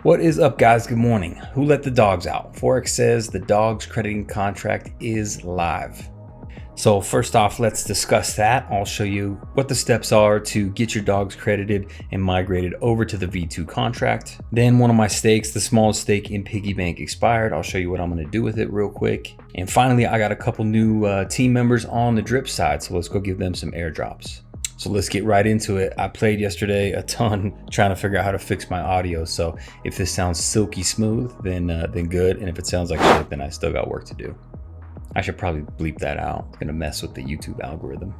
What is up, guys? Good morning. Who let the dogs out? Forex says the dogs crediting contract is live. So first off, let's discuss that. I'll show you what the steps are to get your dogs credited and migrated over to the V2 contract. Then one of my stakes, the smallest stake in Piggy Bank, expired. I'll show you what I'm going to do with it real quick. And finally, I got a couple new team members on the drip side. So let's go give them some airdrops. So let's get right into it. I played yesterday a ton trying to figure out how to fix my audio. So if this sounds silky smooth, then good. And if it sounds like shit, then I still got work to do. I should probably bleep that out. It's gonna mess with the YouTube algorithm.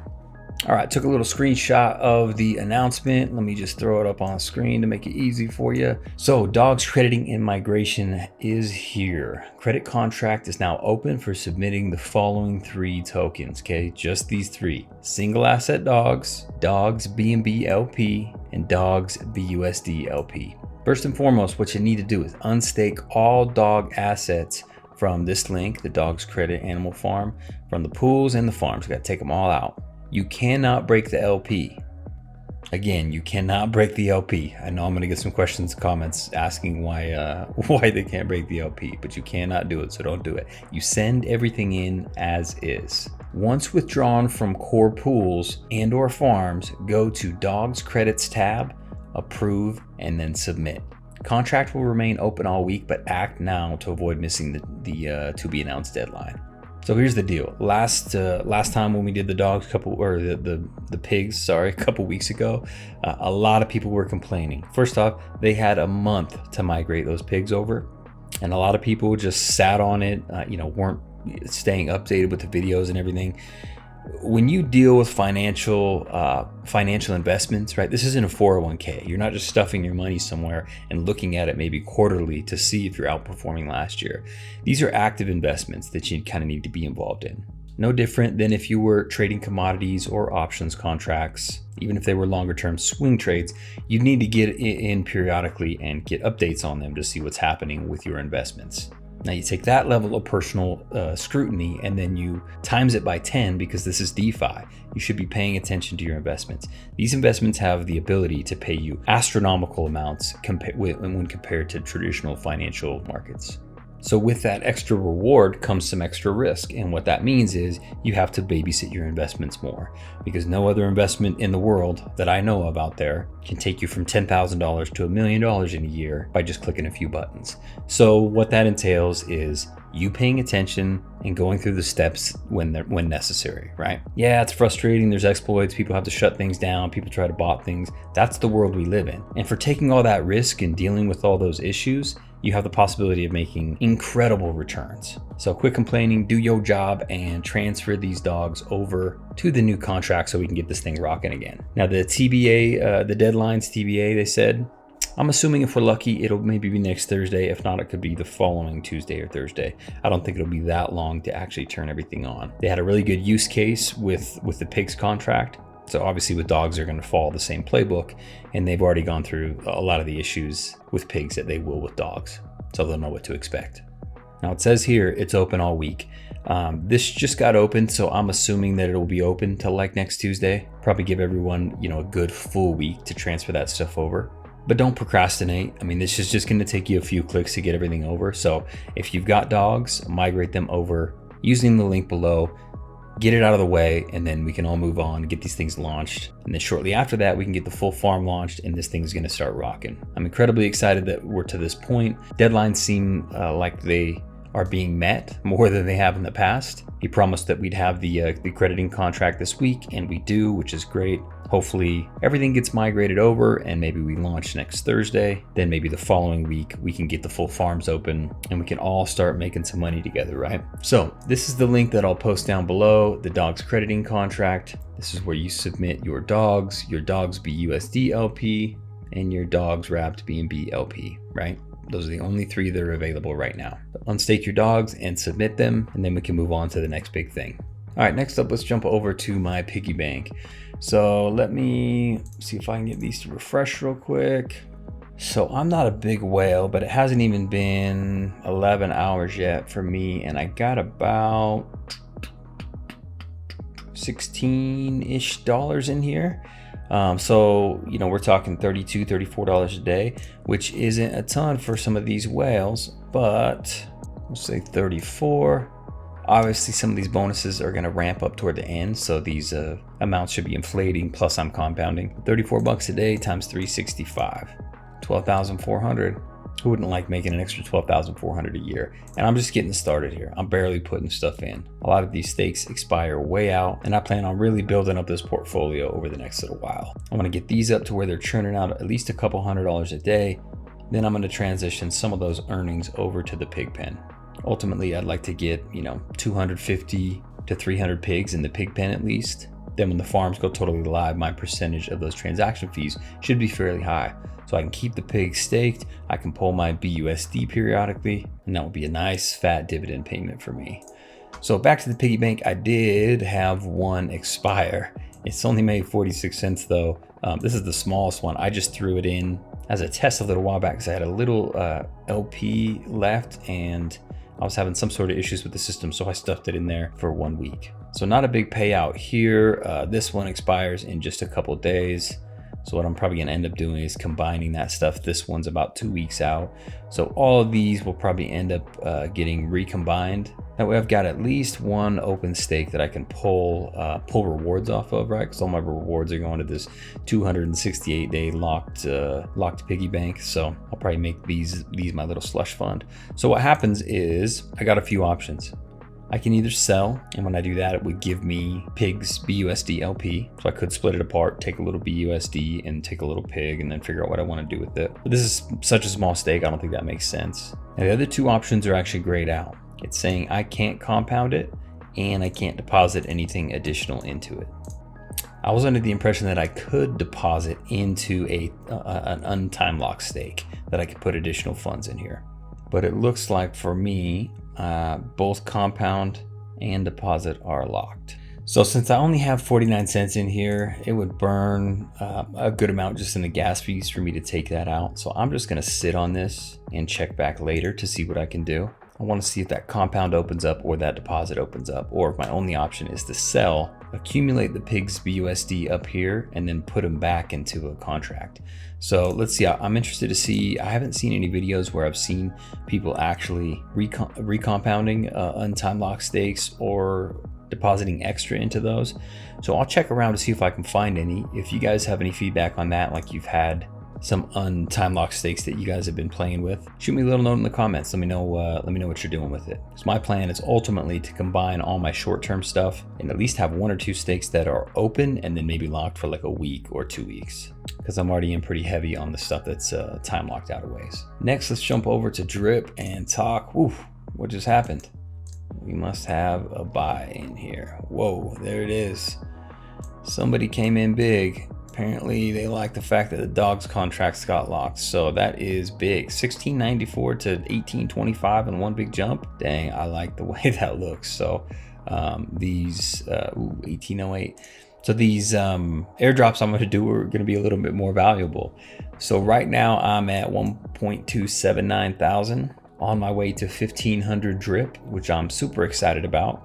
All right, took a little screenshot of the announcement. Let me just throw it up on the screen to make it easy for you. So dogs crediting and migration is here. Credit contract is now open for submitting the following 3 tokens, okay? Just these 3. Single asset dogs, dogs BNB LP, and dogs BUSD LP. First and foremost, what you need to do is unstake all dog assets from this link, the Dogs Credit Animal Farm, from the pools and the farms. You gotta take them all out. You cannot break the LP. Again, you cannot break the LP. I know I'm gonna get some questions, comments asking why they can't break the LP, but you cannot do it, so don't do it. You send everything in as is. Once withdrawn from core pools and or farms, go to Dogs Credits tab, approve, and then submit. Contract will remain open all week, but act now to avoid missing the to be announced deadline. So here's the deal. Last time when we did the dogs, the pigs, a couple weeks ago, a lot of people were complaining. First off, they had a month to migrate those pigs over, and a lot of people just sat on it, weren't staying updated with the videos and everything. When you deal with financial investments, right? This isn't a 401k. You're not just stuffing your money somewhere and looking at it maybe quarterly to see if you're outperforming last year. These are active investments that you kind of need to be involved in. No different than if you were trading commodities or options contracts. Even if they were longer term swing trades, you need to get in periodically and get updates on them to see what's happening with your investments. Now you take that level of personal scrutiny and then you times it by 10 because this is DeFi. You should be paying attention to your investments. These investments have the ability to pay you astronomical amounts when compared to traditional financial markets. So with that extra reward comes some extra risk. And what that means is you have to babysit your investments more, because no other investment in the world that I know of out there can take you from $10,000 to $1 million in a year by just clicking a few buttons. So what that entails is you paying attention and going through the steps when necessary, right? Yeah, it's frustrating. There's exploits. People have to shut things down. People try to bot things. That's the world we live in. And for taking all that risk and dealing with all those issues, you have the possibility of making incredible returns. So quit complaining, do your job, and transfer these dogs over to the new contract so we can get this thing rocking again. Now the TBA, the deadline's TBA, they said, I'm assuming if we're lucky, it'll maybe be next Thursday. If not, it could be the following Tuesday or Thursday. I don't think it'll be that long to actually turn everything on. They had a really good use case with the pigs contract. So obviously with dogs, they're going to follow the same playbook, and they've already gone through a lot of the issues with pigs that they will with dogs. So they'll know what to expect. Now it says here, it's open all week. This just got opened, so I'm assuming that it'll be open till like next Tuesday. Probably give everyone, a good full week to transfer that stuff over. But don't procrastinate. I mean, this is just going to take you a few clicks to get everything over. So if you've got dogs, migrate them over using the link below. Get it out of the way, and then we can all move on, get these things launched. And then shortly after that, we can get the full farm launched, and this thing's gonna start rocking. I'm incredibly excited that we're to this point. Deadlines seem like they are being met more than they have in the past. He promised that we'd have the crediting contract this week, and we do, which is great. Hopefully everything gets migrated over and maybe we launch next Thursday. Then maybe the following week we can get the full farms open and we can all start making some money together, right? So this is the link that I'll post down below, the dogs crediting contract. This is where you submit your dogs BUSD LP, and your dogs wrapped BNB LP, right? Those are the only 3 that are available right now. Unstake your dogs and submit them, and then we can move on to the next big thing. All right, next up, let's jump over to my piggy bank. So let me see if I can get these to refresh real quick. So I'm not a big whale, but it hasn't even been 11 hours yet for me, and I got about $16-ish in here. So, you know, we're talking $32, $34 a day, which isn't a ton for some of these whales, but we'll say 34. Obviously, some of these bonuses are going to ramp up toward the end, so these amounts should be inflating. Plus, I'm compounding. 34 bucks a day times 365, 12,400. Who wouldn't like making an extra 12,400 a year? And I'm just getting started here. I'm barely putting stuff in. A lot of these stakes expire way out, and I plan on really building up this portfolio over the next little while. I want to get these up to where they're churning out at least a couple $100 a day. Then I'm going to transition some of those earnings over to the pig pen. Ultimately, I'd like to get, 250 to 300 pigs in the pig pen at least. Then when the farms go totally live, my percentage of those transaction fees should be fairly high. So I can keep the pigs staked, I can pull my BUSD periodically, and that will be a nice fat dividend payment for me. So back to the piggy bank, I did have one expire. It's only made 46 cents though. This is the smallest one. I just threw it in as a test a little while back because I had a little LP left and I was having some sort of issues with the system, so I stuffed it in there for 1 week. So not a big payout here. This one expires in just a couple days. So what I'm probably gonna end up doing is combining that stuff. This one's about 2 weeks out. So all of these will probably end up getting recombined. That way I've got at least one open stake that I can pull rewards off of, right? Because all my rewards are going to this 268-day locked piggy bank. So I'll probably make these my little slush fund. So what happens is I got a few options. I can either sell, and when I do that, it would give me pigs BUSD LP. So I could split it apart, take a little BUSD and take a little pig and then figure out what I want to do with it. But this is such a small stake, I don't think that makes sense. And the other two options are actually grayed out. It's saying I can't compound it and I can't deposit anything additional into it. I was under the impression that I could deposit into an untime lock stake, that I could put additional funds in here. But it looks like for me, both compound and deposit are locked. So since I only have 49 cents in here, it would burn a good amount just in the gas fees for me to take that out. So I'm just gonna sit on this and check back later to see what I can do. I want to see if that compound opens up or that deposit opens up, or if my only option is to sell, accumulate the pigs BUSD up here and then put them back into a contract. So let's see, I'm interested to see, I haven't seen any videos where I've seen people actually recompounding untime lock stakes or depositing extra into those. So I'll check around to see if I can find any. If you guys have any feedback on that, like you've had some untime lock stakes that you guys have been playing with, shoot me a little note in the comments. Let me know what you're doing with it. So my plan is ultimately to combine all my short-term stuff and at least have 1 or 2 stakes that are open and then maybe locked for like a week or 2 weeks, because I'm already in pretty heavy on the stuff that's time locked out of ways. Next, let's jump over to Drip and talk. What just happened? We must have a buy in here. Whoa, there it is. Somebody came in big. Apparently they like the fact that the dogs contracts got locked. So that is big. 1694 to 1825 in one big jump. Dang, I like the way that looks. So these 1808. So these airdrops I'm going to do are going to be a little bit more valuable. So right now I'm at 1.279 thousand, on my way to 1500 drip, which I'm super excited about.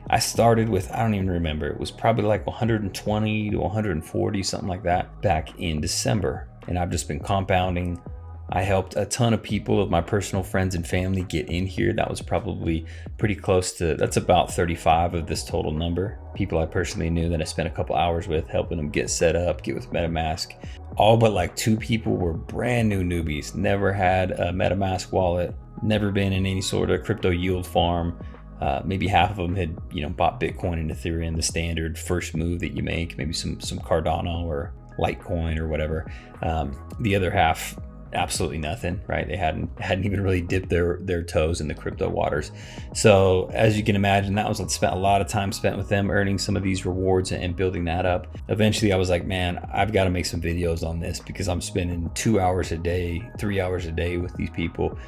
I started with, I don't even remember, it was probably like 120 to 140, something like that, back in December. And I've just been compounding. I helped a ton of people of my personal friends and family get in here. That was probably pretty close to, that's about 35 of this total number. People I personally knew that I spent a couple hours with, helping them get set up, get with MetaMask. All but like 2 people were brand new newbies, never had a MetaMask wallet, never been in any sort of crypto yield farm. Maybe half of them had, bought Bitcoin and Ethereum, the standard first move that you make, maybe some Cardano or Litecoin or whatever. The other half, absolutely nothing, right? They hadn't even really dipped their toes in the crypto waters. So as you can imagine, that was a lot of time spent with them, earning some of these rewards and building that up. Eventually I was like, man, I've got to make some videos on this, because I'm spending 2 hours a day, 3 hours a day with these people,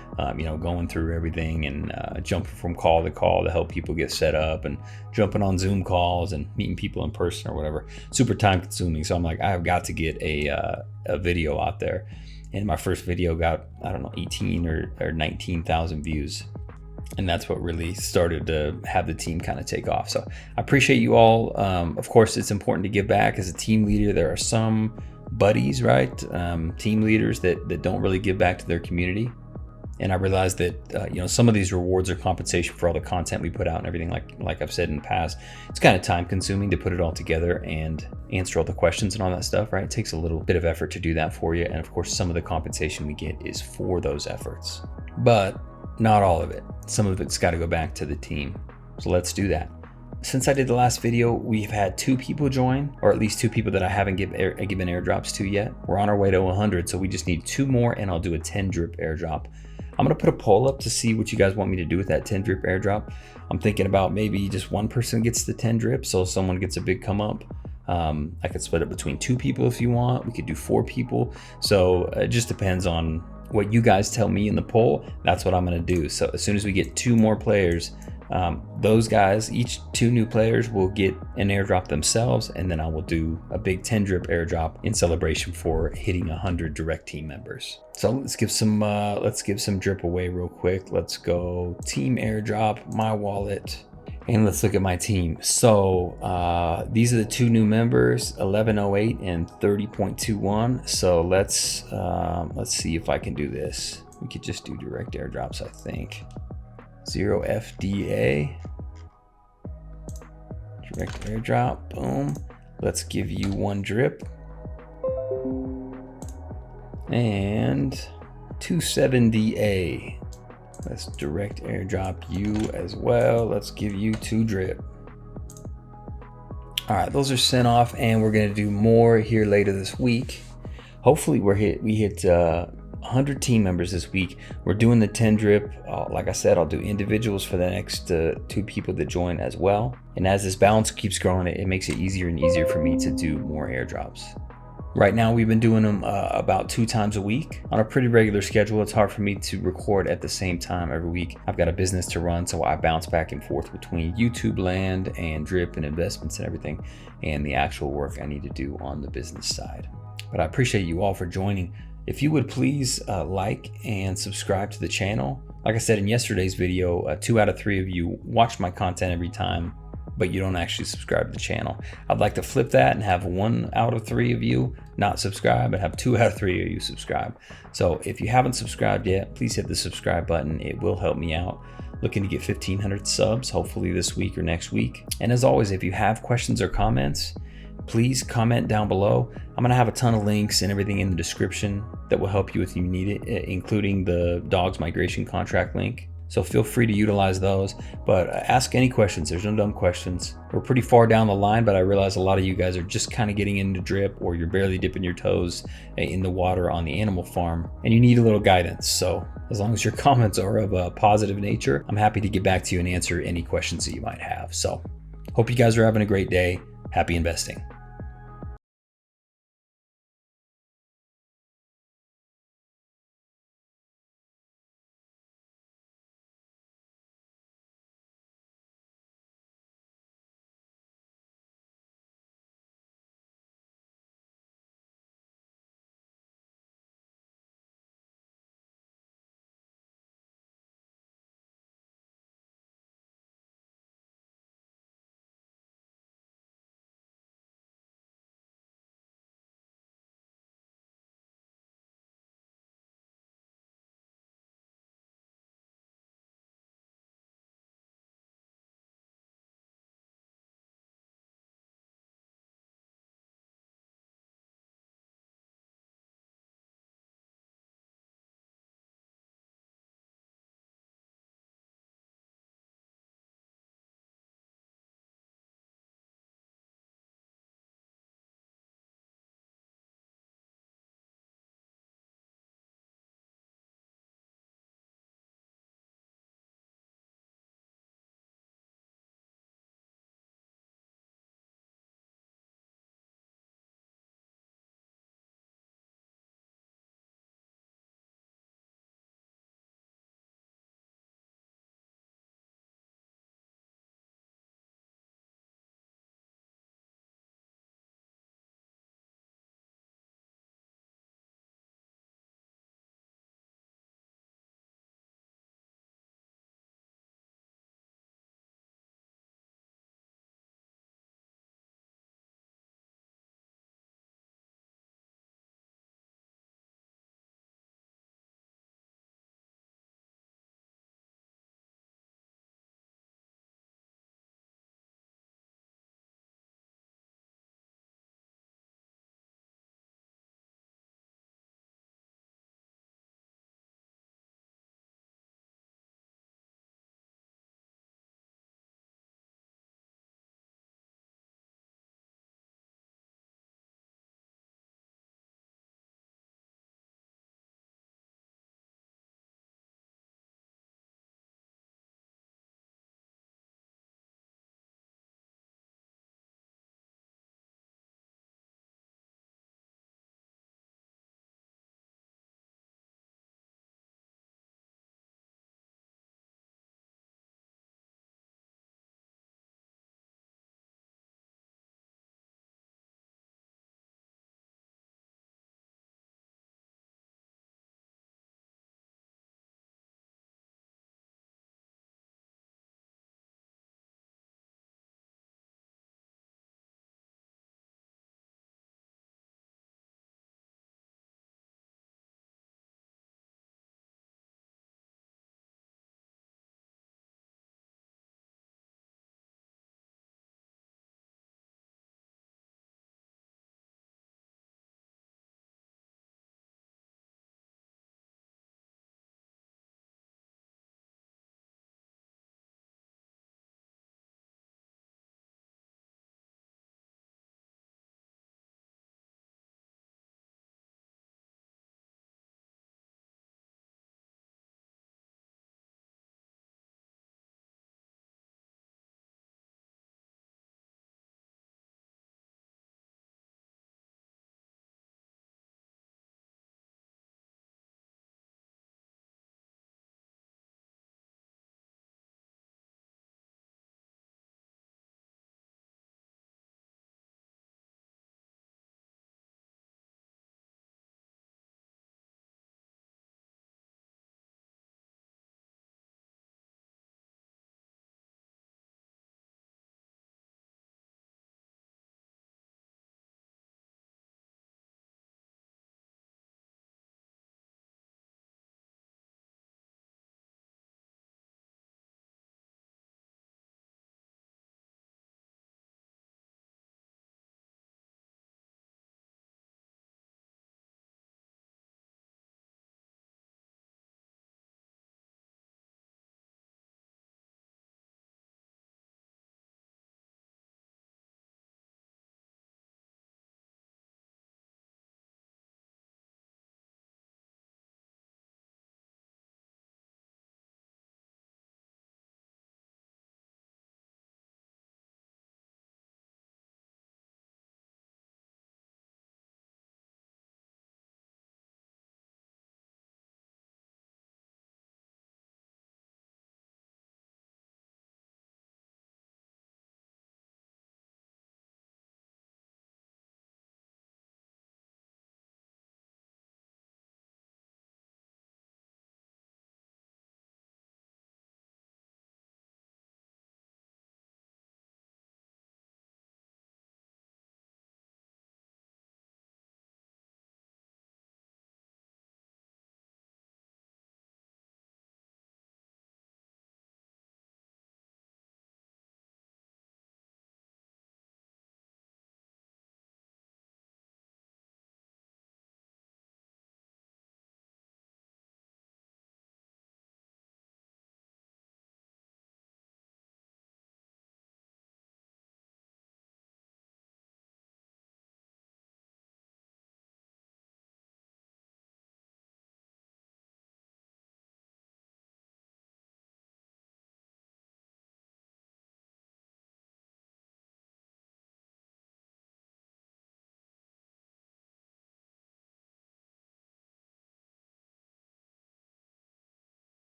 going through everything and jumping from call to call to help people get set up, and jumping on Zoom calls and meeting people in person or whatever. Super time consuming. So I'm like, I've got to get a video out there. And my first video got, 18 or 19,000 views. And that's what really started to have the team kind of take off. So I appreciate you all. Of course, it's important to give back. As a team leader, there are some buddies, right? Team leaders that don't really give back to their community. And I realized that some of these rewards are compensation for all the content we put out and everything. Like I've said in the past, it's kind of time consuming to put it all together and answer all the questions and all that stuff, right? It takes a little bit of effort to do that for you. And of course, some of the compensation we get is for those efforts, but not all of it. Some of it's got to go back to the team. So let's do that. Since I did the last video, we've had 2 people join, or at least 2 people that I haven't given airdrops to yet. We're on our way to 100, so we just need 2 more, and I'll do a 10 drip airdrop. I'm gonna put a poll up to see what you guys want me to do with that 10 drip airdrop. I'm thinking about maybe just one person gets the 10 drip, so someone gets a big come up. I could split it between 2 people if you want. We could do 4 people. So it just depends on what you guys tell me in the poll. That's what I'm gonna do. So as soon as we get 2 more players, those guys, each 2 new players will get an airdrop themselves, and then I will do a big 10 drip airdrop in celebration for hitting 100 direct team members. So let's give some drip away real quick. Let's go team airdrop, my wallet, and let's look at my team. So these are the 2 new members, 1108 and 30.21. So let's see if I can do this. We could just do direct airdrops, I think. 0 FDA, direct airdrop, boom. Let's give you 1 drip and 27DA. Let's direct airdrop you as well. Let's give you 2 drip. All right, those are sent off, and we're gonna do more here later this week. Hopefully we hit 100 team members this week. We're doing the 10 drip. Like I said, I'll do individuals for the next 2 people that join as well. And as this balance keeps growing, it makes it easier and easier for me to do more airdrops. Right now, we've been doing them about 2 times a week on a pretty regular schedule. It's hard for me to record at the same time every week. I've got a business to run, so I bounce back and forth between YouTube land and drip and investments and everything, and the actual work I need to do on the business side. But I appreciate you all for joining. If you would please like and subscribe to the channel. Like I said in yesterday's video, 2 out of 3 of you watch my content every time, but you don't actually subscribe to the channel. I'd like to flip that and have 1 out of 3 of you not subscribe and have 2 out of 3 of you subscribe. So if you haven't subscribed yet, please hit the subscribe button. It will help me out. Looking to get 1,500 subs, hopefully this week or next week. And as always, if you have questions or comments, please comment down below. I'm gonna have a ton of links and everything in the description that will help you if you need it, including the dogs migration contract link. So feel free to utilize those, but ask any questions. There's no dumb questions. We're pretty far down the line, but I realize a lot of you guys are just kind of getting into drip, or you're barely dipping your toes in the water on the animal farm, and you need a little guidance. So as long as your comments are of a positive nature, I'm happy to get back to you and answer any questions that you might have. So hope you guys are having a great day. Happy investing.